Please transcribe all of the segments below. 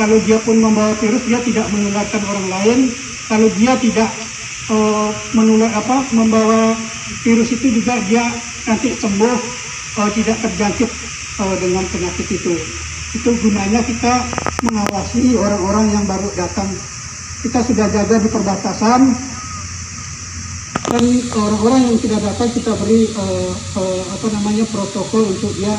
Kalau dia pun membawa virus, dia tidak menularkan orang lain. Kalau dia tidak membawa virus itu juga dia nanti sembuh, tidak terjangkit dengan penyakit itu. Itu gunanya kita mengawasi orang-orang yang baru datang. Kita sudah jaga di perbatasan, dan orang-orang yang tidak datang kita beri protokol untuk dia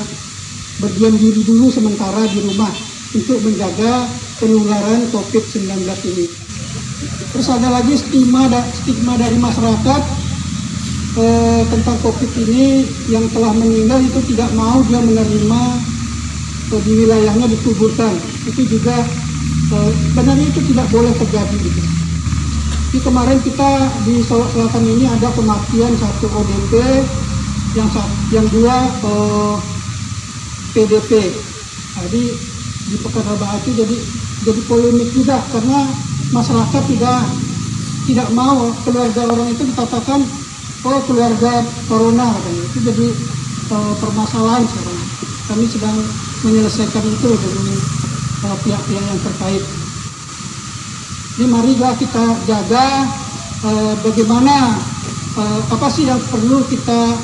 berdiam diri dulu sementara di rumah untuk menjaga penularan COVID-19 ini. Terus ada lagi stigma dari masyarakat tentang COVID ini, yang telah meninggal itu tidak mau dia menerima di wilayahnya dikuburkan. Itu juga sebenarnya itu tidak boleh terjadi gitu. Di kemarin kita di Solok Selatan ini ada kematian 1 ODP, yang 2 PDP. Jadi di Pekan Rabah itu jadi polemik juga, karena masyarakat tidak mau keluarga orang itu dikatakan keluarga corona katanya. Itu jadi permasalahan sekarang. Kami sedang menyelesaikan itu dengan pihak-pihak yang terkait. Jadi mari kita jaga bagaimana apa sih yang perlu kita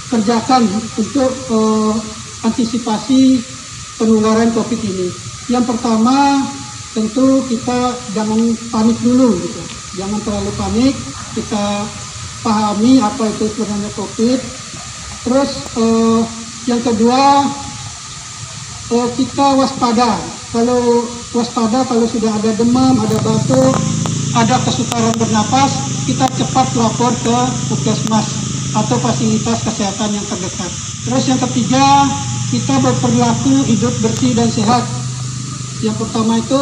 kerjakan untuk antisipasi penularan COVID ini. Yang pertama, tentu kita jangan panik dulu gitu. Jangan terlalu panik, kita pahami apa itu sebenarnya COVID. Terus yang kedua, kita waspada. Kalau sudah ada demam, ada batuk, ada kesukaran bernapas, kita cepat lapor ke puskesmas atau fasilitas kesehatan yang terdekat. Terus yang ketiga, kita berperilaku hidup bersih dan sehat. Yang pertama itu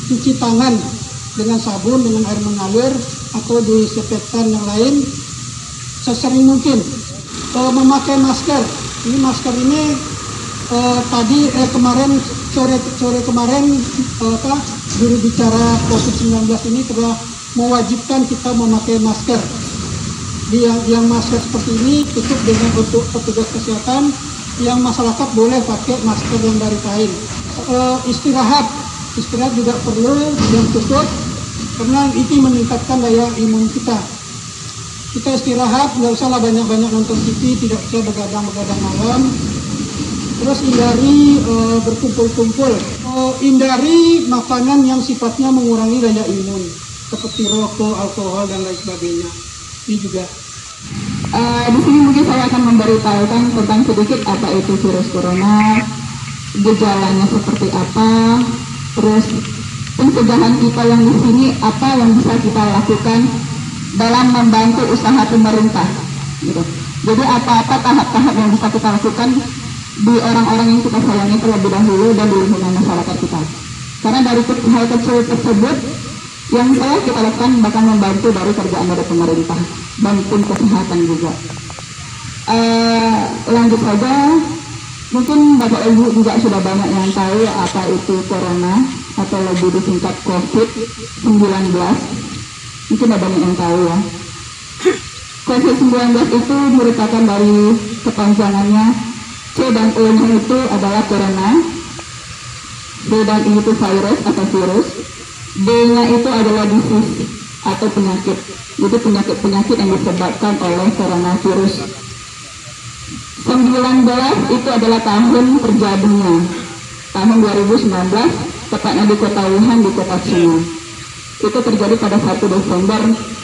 cuci tangan dengan sabun, dengan air mengalir, atau disinfektan yang lain sesering mungkin. Memakai masker. Ini masker ini sore kemarin juru bicara COVID-19 ini telah mewajibkan kita memakai masker. Yang masker seperti ini cukup dengan untuk petugas kesehatan, yang masyarakat boleh pakai masker yang dari kain. Istirahat juga perlu yang cukup, karena ini meningkatkan daya imun kita. Kita istirahat, nggak usah banyak-banyak nonton TV, tidak usah begadang malam. Terus hindari berkumpul-kumpul, hindari makanan yang sifatnya mengurangi daya imun, seperti rokok, alkohol, dan lain sebagainya. Ini juga. Di sini mungkin saya akan memberitahukan tentang sedikit apa itu virus corona, gejalanya seperti apa, terus pencegahan kita yang di sini apa yang bisa kita lakukan dalam membantu usaha pemerintah. Gitu. Jadi apa-apa tahap-tahap yang bisa kita lakukan di orang-orang yang kita sayangi terlebih dahulu dan di lingkungan masyarakat kita. Karena dari hal kecil tersebut yang kita lakukan bakal membantu dari kerjaan dari pemerintah dan tim kesehatan juga. Lanjut saja, mungkin Bapak Ibu juga sudah banyak yang tahu apa itu corona atau lebih disingkat COVID-19. Mungkin ada banyak yang tahu ya. COVID-19 itu merupakan dari kepanjangannya C dan O-nya itu adalah corona, D dan I itu virus atau virus, D-nya itu adalah disease atau penyakit. Jadi penyakit-penyakit yang disebabkan oleh coronavirus. 19 itu adalah tahun terjadinya, tahun 2019, tepatnya di kota Wuhan, di kota China. Itu terjadi pada 1 Desember,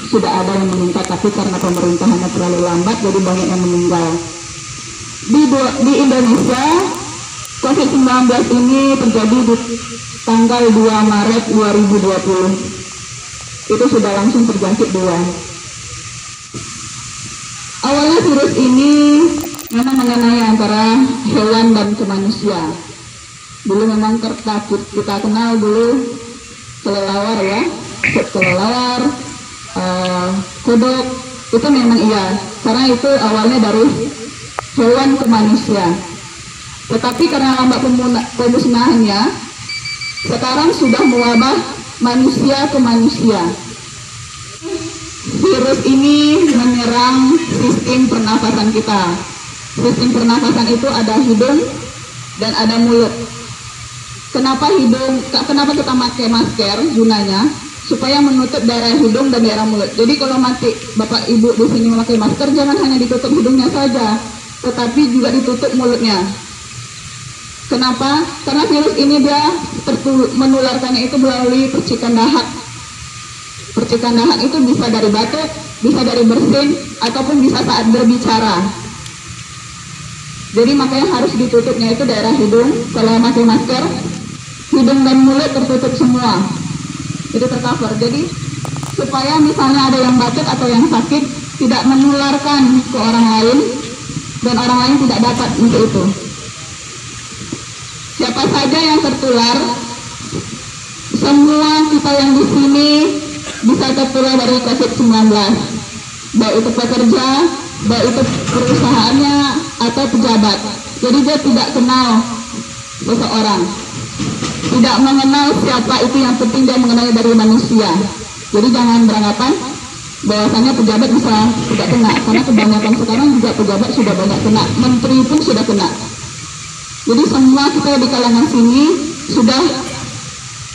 sudah ada yang meningkat, tapi karena pemerintahannya terlalu lambat, jadi banyak yang meninggal. Di Indonesia, COVID-19 ini terjadi di tanggal 2 Maret 2020. Itu sudah langsung terjangkit duluan. Awalnya virus ini memang mengenai antara hewan dan ke manusia. Dulu memang kita kenal dulu kelelawar ya, kelelawar, kodok, itu memang iya. Karena itu awalnya dari hewan ke manusia. Tetapi karena lambat pemusnahannya, sekarang sudah mewabah manusia ke manusia. Virus ini menyerang sistem pernafasan kita. Sistem pernafasan itu ada hidung dan ada mulut. Kenapa kita pakai masker? Gunanya supaya menutup daerah hidung dan daerah mulut. Jadi kalau nanti Bapak Ibu di sini memakai masker, jangan hanya ditutup hidungnya saja, tetapi juga ditutup mulutnya. Kenapa? Karena virus ini dia menularkannya itu melalui percikan dahak. Percikan dahak itu bisa dari batuk, bisa dari bersin, ataupun bisa saat berbicara. Jadi makanya harus ditutupnya itu daerah hidung. Kalau pakai masker, hidung dan mulut tertutup semua, itu tercover. Jadi supaya misalnya ada yang batuk atau yang sakit tidak menularkan ke orang lain dan orang lain tidak dapat untuk itu. Siapa saja yang tertular, semua kita yang di sini bisa tertular dari COVID-19, baik itu pekerja, baik itu perusahaannya atau pejabat. Jadi dia tidak kenal seseorang, tidak mengenal siapa itu, yang penting dia mengenal dari manusia. Jadi jangan beranggapan bahwasanya pejabat bisa tidak kena, karena kebanyakan sekarang juga pejabat sudah banyak kena, menteri pun sudah kena. Jadi semua kita di kalangan sini sudah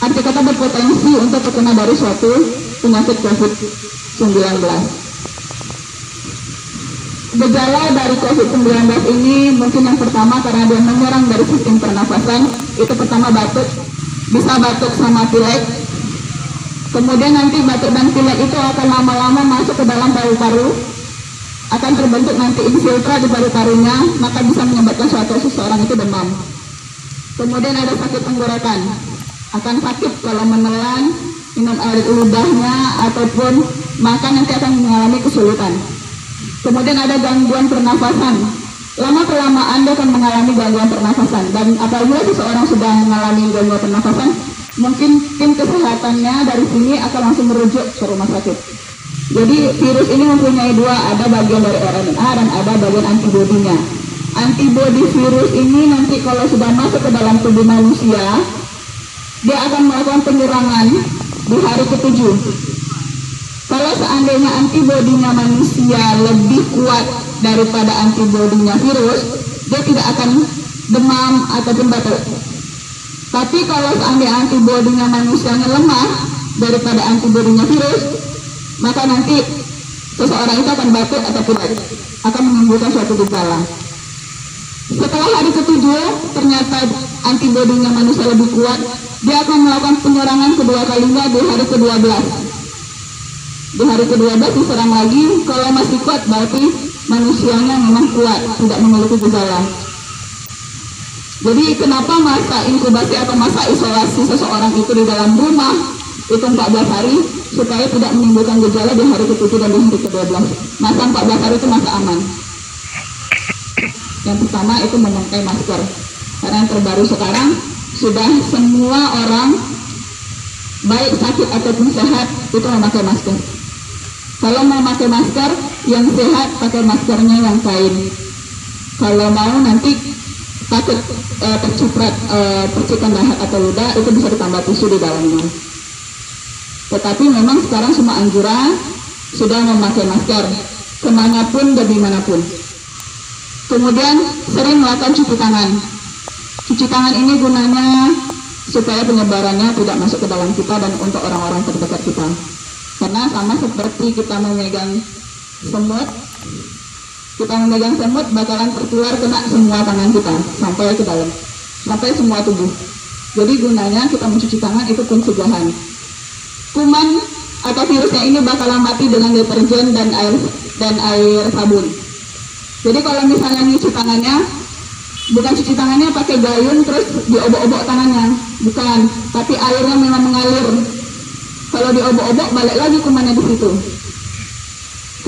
arti kata berpotensi untuk terkena dari suatu penyakit COVID-19. Gejala dari COVID-19 ini mungkin yang pertama karena dia menyerang dari sistem pernafasan, itu pertama batuk, bisa batuk sama pilek. Kemudian nanti batuk dan pilek itu akan lama-lama masuk ke dalam paru-paru, akan terbentuk nanti infiltrat di paru-parunya, maka bisa menyebabkan seseorang itu demam. Kemudian ada sakit tenggorokan, akan sakit kalau menelan, minum air ludahnya ataupun makan, nanti akan mengalami kesulitan. Kemudian ada gangguan pernafasan, lama-kelamaan dia akan mengalami gangguan pernafasan, dan apabila seseorang sudah mengalami gangguan pernafasan, mungkin tim kesehatannya dari sini akan langsung merujuk ke rumah sakit. Jadi virus ini mempunyai dua, ada bagian dari RNA dan ada bagian antibodinya. Antibodi virus ini nanti kalau sudah masuk ke dalam tubuh manusia, dia akan melakukan penyerangan di hari ke-7. Kalau seandainya antibodinya manusia lebih kuat daripada antibodinya virus, dia tidak akan demam ataupun batuk. Tapi kalau seandainya antibodinya manusianya lemah daripada antibodinya virus, maka nanti seseorang itu akan batuk ataupun akan menimbulkan suatu gejala. Setelah hari ke-7, ternyata antibodinya manusia lebih kuat, dia akan melakukan penyerangan kedua kalinya di hari ke-12. Di hari ke-12 diserang lagi, kalau masih kuat berarti manusianya memang kuat, tidak memiliki gejala. Jadi kenapa masa inkubasi atau masa isolasi seseorang itu di dalam rumah itu 14 hari, supaya tidak menimbulkan gejala di hari ke-7 dan di hari ke-12. Masa 14 hari itu masa aman. Yang pertama itu memakai masker, karena yang terbaru sekarang sudah semua orang baik sakit ataupun sehat itu memakai masker. Kalau mau pakai masker yang sehat, pakai maskernya yang kain. Kalau mau nanti takut terciprat percikan dahak atau ludah, itu bisa ditambah tisu di dalamnya. Tetapi memang sekarang semua anjuran sudah memakai masker kemanapun dan dimanapun. Kemudian sering melakukan cuci tangan. Cuci tangan ini gunanya supaya penyebarannya tidak masuk ke dalam kita dan untuk orang-orang terdekat kita. Karena sama seperti kita memegang semut, bakalan tertular kena semua tangan kita sampai ke dalam, sampai semua tubuh. Jadi gunanya kita mencuci tangan itu pencegahan. Kuman atau virusnya ini bakalan mati dengan deterjen dan air sabun. Jadi kalau misalnya nyuci tangannya, bukan cuci tangannya pakai gayung terus diobok-obok tangannya, bukan, tapi airnya memang mengalir. Kalau diobok-obok balik lagi kumannya di situ.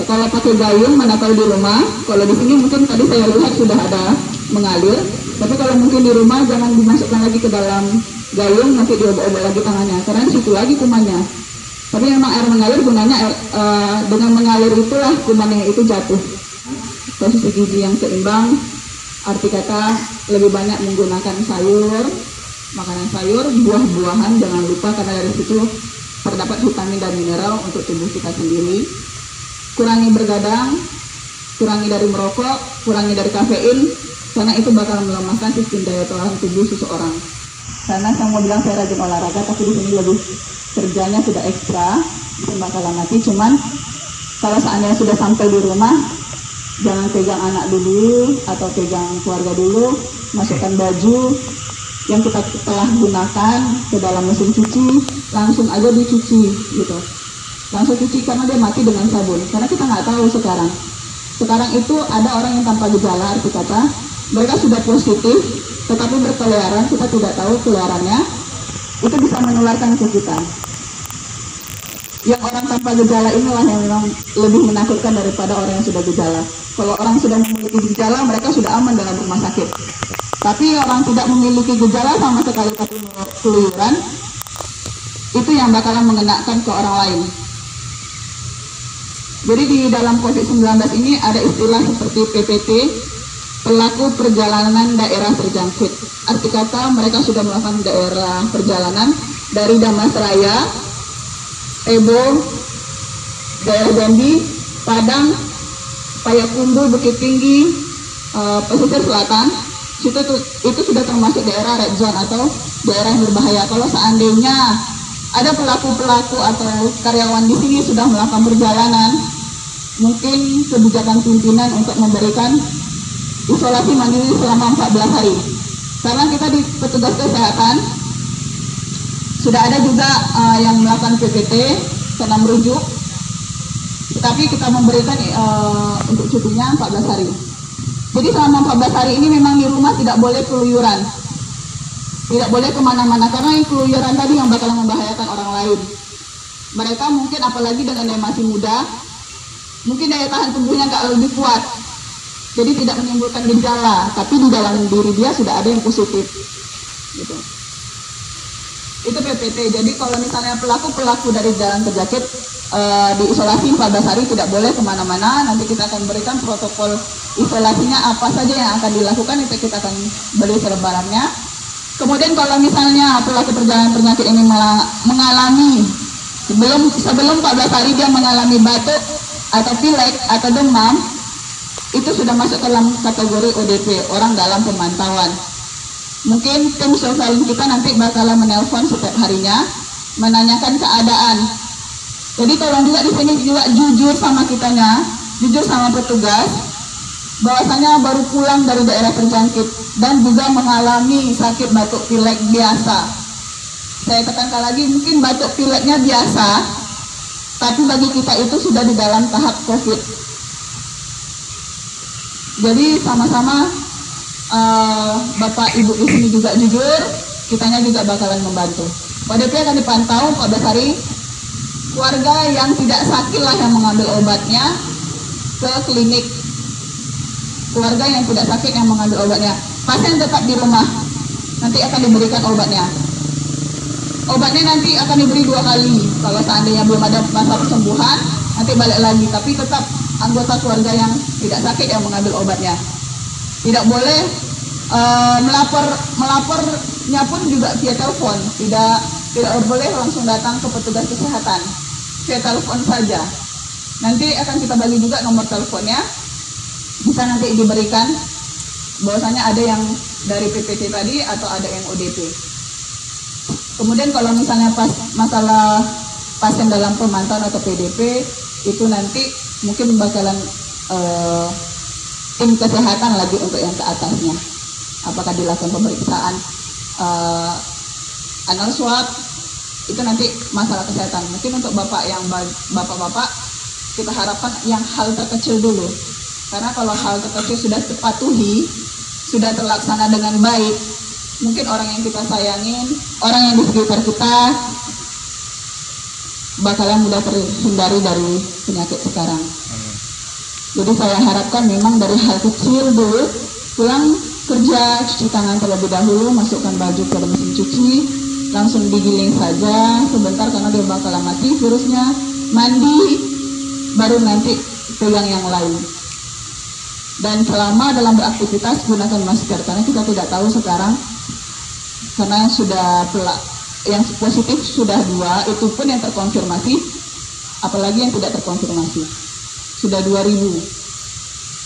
Kalau pakai gayung, mana tahu di rumah. Kalau di sini mungkin tadi saya lihat sudah ada mengalir, tapi kalau mungkin di rumah jangan dimasukkan lagi ke dalam gayung, nanti diobok-obok lagi tangannya, karena di situ lagi kumannya. Tapi memang air mengalir gunanya dengan mengalir itulah kumannya itu jatuh. Posisi gizi yang seimbang, arti kata lebih banyak menggunakan sayur, makanan sayur, buah-buahan jangan lupa, karena dari situ terdapat vitamin dan mineral untuk tubuh kita sendiri. Kurangi bergadang, kurangi dari merokok, kurangi dari kafein, karena itu bakal melemahkan sistem daya tahan tubuh seseorang. Karena saya mau bilang saya rajin olahraga, tapi di sini lebih kerjanya sudah ekstra, itu bakalan mati. Cuman kalau seandainya sudah sampai di rumah, jangan pegang anak dulu atau pegang keluarga dulu, masukkan baju yang kita telah gunakan ke dalam mesin cuci, langsung aja dicuci gitu. Langsung cuci karena dia mati dengan sabun. Karena kita nggak tahu sekarang. Sekarang itu ada orang yang tanpa gejala, arti kata mereka sudah positif, tetapi berkeliaran, kita tidak tahu keluarannya, itu bisa menularkan ke kita. Yang orang tanpa gejala inilah yang memang lebih menakutkan daripada orang yang sudah gejala. Kalau orang sudah memiliki gejala, mereka sudah aman dalam rumah sakit. Tapi orang tidak memiliki gejala sama sekali tapi keluyuran, itu yang bakalan mengenakan ke orang lain. Jadi di dalam COVID-19 ini ada istilah seperti PPT, pelaku perjalanan daerah terjangkit. Arti kata mereka sudah melakukan daerah perjalanan dari Damasraya, Ebo, daerah Jambi, Padang, Payakumbuh, Bukit Tinggi, pesisir selatan. Itu sudah termasuk daerah red zone atau daerah yang berbahaya. Kalau seandainya ada pelaku-pelaku atau karyawan di sini sudah melakukan perjalanan, mungkin kebijakan pimpinan untuk memberikan isolasi mandiri selama 14 hari. Karena kita di petugas kesehatan sudah ada juga yang melakukan PPT karena merujuk, tetapi kita memberikan untuk cutinya 14 hari. Jadi selama 14 hari ini memang di rumah tidak boleh keluyuran, tidak boleh kemana-mana, karena yang keluyuran tadi yang bakal membahayakan orang lain. Mereka mungkin apalagi dengan yang masih muda, mungkin daya tahan tubuhnya nggak lebih kuat, jadi tidak menimbulkan gejala, tapi di dalam diri dia sudah ada yang positif gitu. Itu PPT. Jadi kalau misalnya pelaku dari jalan terjangkit diisolasi 14 hari, tidak boleh kemana-mana. Nanti kita akan berikan protokol isolasinya apa saja yang akan dilakukan, itu kita akan beri selebarannya. Kemudian kalau misalnya pelaku perjalanan penyakit ini mengalami sebelum 14 hari dia mengalami batuk atau pilek atau demam, itu sudah masuk dalam kategori ODP, orang dalam pemantauan. Mungkin tim sosial kita nanti bakalan menelpon setiap harinya, menanyakan keadaan. Jadi tolong juga di sini juga jujur sama kitanya, jujur sama petugas, bahwasanya baru pulang dari daerah terjangkit dan juga mengalami sakit batuk pilek biasa. Saya tekankan lagi, mungkin batuk pileknya biasa, tapi bagi kita itu sudah di dalam tahap COVID. Jadi sama-sama Bapak Ibu di sini juga jujur, kitanya juga bakalan membantu. ODP akan dipantau 14 hari. Keluarga yang tidak sakit lah yang mengambil obatnya ke klinik. Keluarga yang tidak sakit yang mengambil obatnya. Pasien tetap di rumah, nanti akan diberikan obatnya. Obatnya nanti akan diberi 2 kali. Kalau seandainya belum ada masa kesembuhan, nanti balik lagi. Tapi tetap anggota keluarga yang tidak sakit yang mengambil obatnya. Tidak boleh melapornya pun juga via telepon. Tidak boleh langsung datang ke petugas kesehatan. Via telepon saja. Nanti akan kita bagi juga nomor teleponnya. Bisa nanti diberikan bahwasanya ada yang dari PPT tadi atau ada yang ODP. Kemudian kalau misalnya pas masalah pasien dalam pemantauan atau PDP, itu nanti mungkin bakalan tim kesehatan lagi untuk yang ke atasnya. Apakah dilakukan pemeriksaan anal swab, itu nanti masalah kesehatan. Mungkin untuk bapak-bapak kita harapkan yang hal terkecil dulu. Karena kalau hal terkecil sudah terpatuhi, sudah terlaksana dengan baik, mungkin orang yang kita sayangin, orang yang di sekitar kita bakalan mudah terhindari dari penyakit sekarang. Jadi saya harapkan memang dari hal kecil dulu, pulang kerja, cuci tangan terlebih dahulu, masukkan baju ke mesin cuci, langsung digiling saja sebentar karena dia bakalan mati virusnya, mandi, baru nanti pegang yang lain. Dan selama dalam beraktivitas gunakan masker, karena kita tidak tahu sekarang, karena sudah yang positif sudah 2, itu pun yang terkonfirmasi, apalagi yang tidak terkonfirmasi sudah 2000.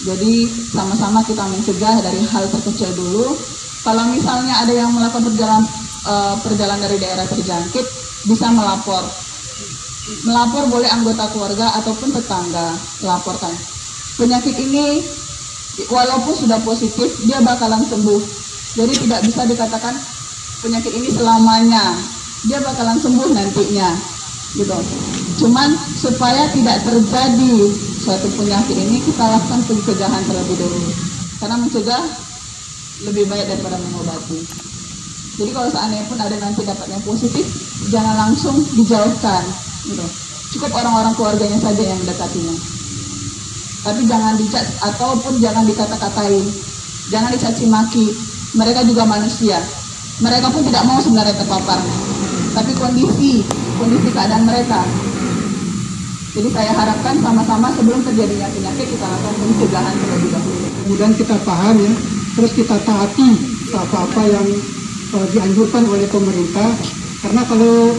Jadi sama-sama kita mencegah dari hal terkecil dulu. Kalau misalnya ada yang melakukan perjalanan dari daerah terjangkit bisa melapor. Melapor boleh anggota keluarga ataupun tetangga, laporkan. Penyakit ini walaupun sudah positif, dia bakalan sembuh. Jadi tidak bisa dikatakan penyakit ini selamanya, dia bakalan sembuh nantinya, gitu. Cuman supaya tidak terjadi suatu penyakit ini, kita lakukan pencegahan terlebih dahulu. Karena mencegah lebih baik daripada mengobati. Jadi kalau seandainya pun ada nanti dapat yang positif, jangan langsung dijauhkan, gitu. Cukup orang-orang keluarganya saja yang mendekatinya. Tapi jangan dicat ataupun jangan dikata-katain, jangan dicaci maki. Mereka juga manusia. Mereka pun tidak mau sebenarnya terpapar. Tapi kondisi keadaan mereka. Jadi saya harapkan sama-sama sebelum terjadinya penyakit kita lakukan pencegahan terlebih dahulu. Kemudian kita paham ya, terus kita taati apa-apa yang dianjurkan oleh pemerintah. Karena kalau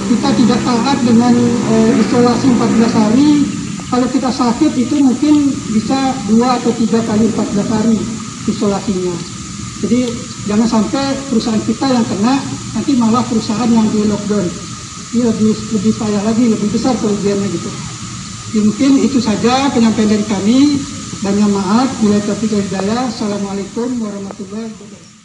kita tidak taat dengan isolasi 14 hari, kalau kita sakit itu mungkin bisa 2 atau 3 kali 14 hari isolasinya. Jadi jangan sampai perusahaan kita yang kena, nanti malah perusahaan yang di lockdown. Ini lebih payah lagi, lebih besar kerugiannya gitu. Jadi mungkin itu saja penyampaian dari kami. Banyak maaf, bila taufiq wal hidayah. Assalamualaikum warahmatullahi wabarakatuh.